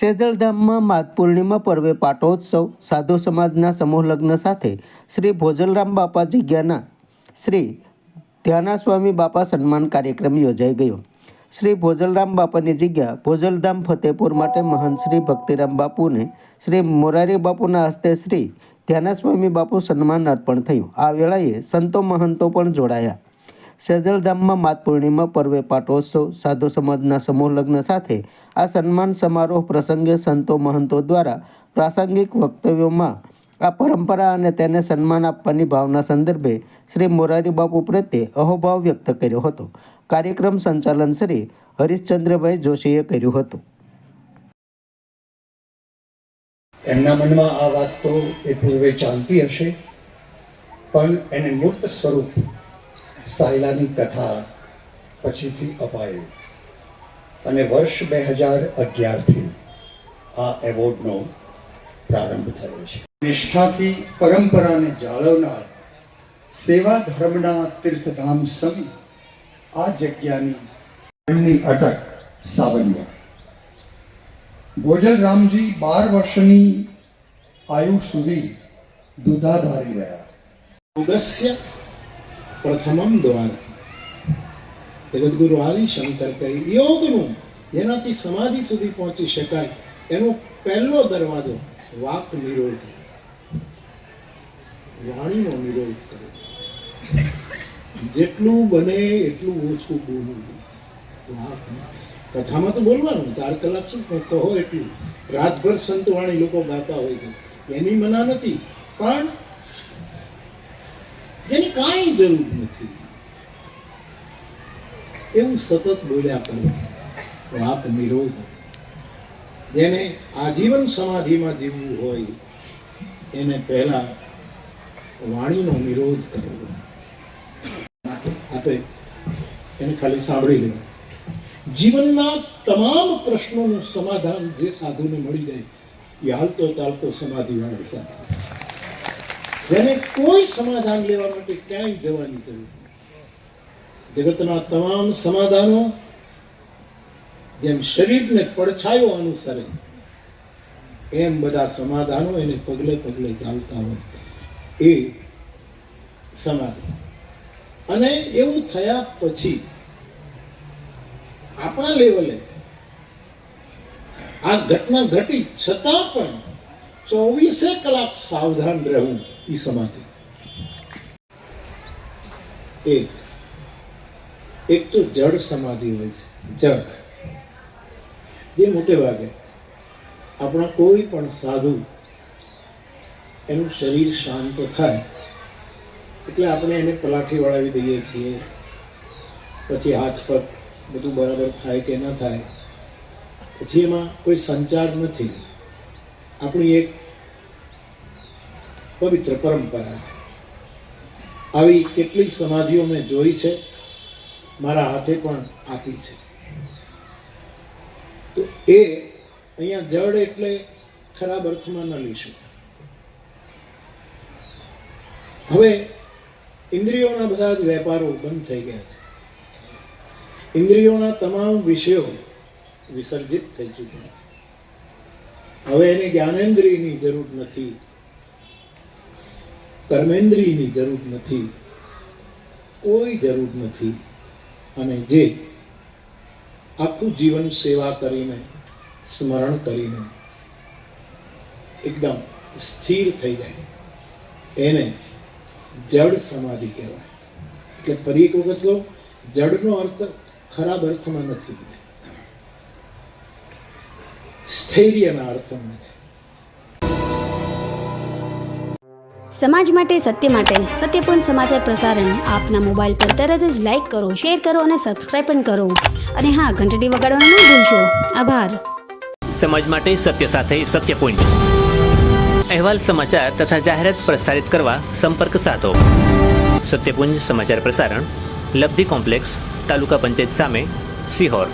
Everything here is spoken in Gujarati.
સેજલધામમાં માઘ પૂર્ણિમા પર્વે પાટોત્સવ સાધુ સમાજના સમૂહ લગ્ન સાથે શ્રી ભોજલરામ બાપા જગ્યાના શ્રી ધ્યાનાસ્વામી બાપા સન્માન કાર્યક્રમ યોજાઈ ગયો। શ્રી ભોજલરામ બાપાની જગ્યા ભોજલધામ ફતેપુર માટે મહંત શ્રી ભક્તિરામ બાપુને શ્રી મોરારી બાપુના હસ્તે શ્રી ધ્યાનાસ્વામી બાપુ સન્માન અર્પણ થયું। આ વેળાએ સંતો મહંતો પણ જોડાયા। સેજલધામમાં માઘ પૂર્ણિમા પર્વે પાટોત્સવ સાધુ સમાજના સમૂહ લગ્ન સાથે આ સન્માન સમારોહ પ્રસંગે સંતો મહંતો દ્વારા પ્રાસંગિક વક્તવ્યોમાં આ પરંપરા અને તેને સન્માન આપવાની ભાવના સંદર્ભે શ્રી મોરારી બાપુ પ્રત્યે અહોભાવ વ્યક્ત કર્યો હતો। કાર્યક્રમ સંચાલન શ્રી હરીશચંદ્રભાઈ જોશીએ કર્યું હતું। એમના મનમાં આ વાત તો એ પૂર્વે ચાલતી હશે, પણ એને મૂર્ત સ્વરૂપ સાયલાની કથા પછીથી અપાયું અને વર્ષ 2011થી આ એવોર્ડનો પ્રારંભ થયો છે। નિષ્ઠાથી પરંપરાને જાળવનાર સેવા ધર્મના તીર્થધામ સમી આ જગ્યાની એમની અટક સાવલિયા ભોજલરામજી 12 વર્ષની આયુ સુધી દુધાધારી રહ્યા। પ્રથમમ દ્વાર જગદગુરુ આદિ શંકર કહી યોગનું જેનાથી સમાધિ સુધી પહોંચી શકાય એનો પહેલો દરવાજો વાક નિરોધ, વાણીનો નિરોધ કરો। જેટલું બને એટલું ઓછું બોલવું। કથામાં તો બોલવાનું 4 કલાક શું કહો એટલું। રાતભર સંતવાણી લોકો ગાતા હોય છે, એની મના નથી, પણ જેની કાંઈ જરૂર નથી એવું સતત બોલ્યા કરો। વાત નિરોધ, જેને આજીવન સમાધિમાં જીવવું હોય એને પહેલા વાણીનો નિરોધ કરવો। આપે એને ખાલી સાંભળી લેવું। જીવનના તમામ પ્રશ્નોનું સમાધાન જે સાધુને મળી જાય એ હાલતો ચાલતો સમાધિવાળો સાધુ, જેને કોઈ સમાધાન લેવા માટે ક્યાંય જવાની જરૂર નથી। જગતના તમામ સમાધાનો જેમ શરીરને પડછાયો અનુસરે એમ બધા સમાધાનો એને પગલે પગલે ચાલતા હોય એ સમાધિ। અને એવું થયા પછી આપણા લેવલે આ ઘટના ઘટી છતાં પણ 24 કલાક સાવધાન રહેવું એ સમાધિ। એક તો જડ સમાધિ હોય છે, જડ જે મોટે ભાગે આપણા કોઈ પણ સાધુ એનું શરીર શાંત થાય એટલે આપણે એને પલાઠી વળાવી દઈએ છીએ, પછી હાથ પગ બધું બરાબર થાય કે ન થાય, પછી એમાં કોઈ સંચાર નથી। આપણી એક પવિત્ર પરંપરા છે। આવી કેટલીક સમાધિઓ મેં જોઈ છે, મારા હાથે પણ આપી છે। તો એ અહીંયા જડ એટલે ખરાબ અર્થમાં ન લઈશું। હવે ઇન્દ્રિયોના બધા જ વેપારો બંધ થઈ ગયા છે। ઇન્દ્રિયોના તમામ વિષયો વિસર્જિત થઈ ચૂક્યા છે। હવે એને જ્ઞાનેન્દ્રિયની જરૂર નથી, કર્મેન્દ્રિયની જરૂર નથી, કોઈ જરૂર નથી। અને જે આખું જીવન સેવા કરીને સ્મરણ કરીને એકદમ સ્થિર થઈ જાય એને જડ સમાધિ કહેવાય। એટલે ફરી એક વખત કહું, જડનો અર્થ ખરાબ અર્થમાં નથી, સ્થૈર્યના અર્થમાં છે। સમાજ માટે સત્ય માટે સત્યપૂર્ણ સમાચાર પ્રસારણ આપના મોબાઈલ પર તરત જ લાઈક કરો, શેર કરો અને સબસ્ક્રાઇબ પણ કરો। અને હા, ઘંટડી વગાડવાનું ન ભૂલશો। આભાર। સમાજ માટે સત્ય સાથે સત્યપૂર્ણ અહેવાલ, સમાચાર તથા જાહેરાત પ્રસારિત કરવા સંપર્ક સાધો। સત્યપુંજ સમાચાર પ્રસારણ, લબ્ધિ કોમ્પ્લેક્સ, તાલુકા પંચાયત સામે, સિહોર।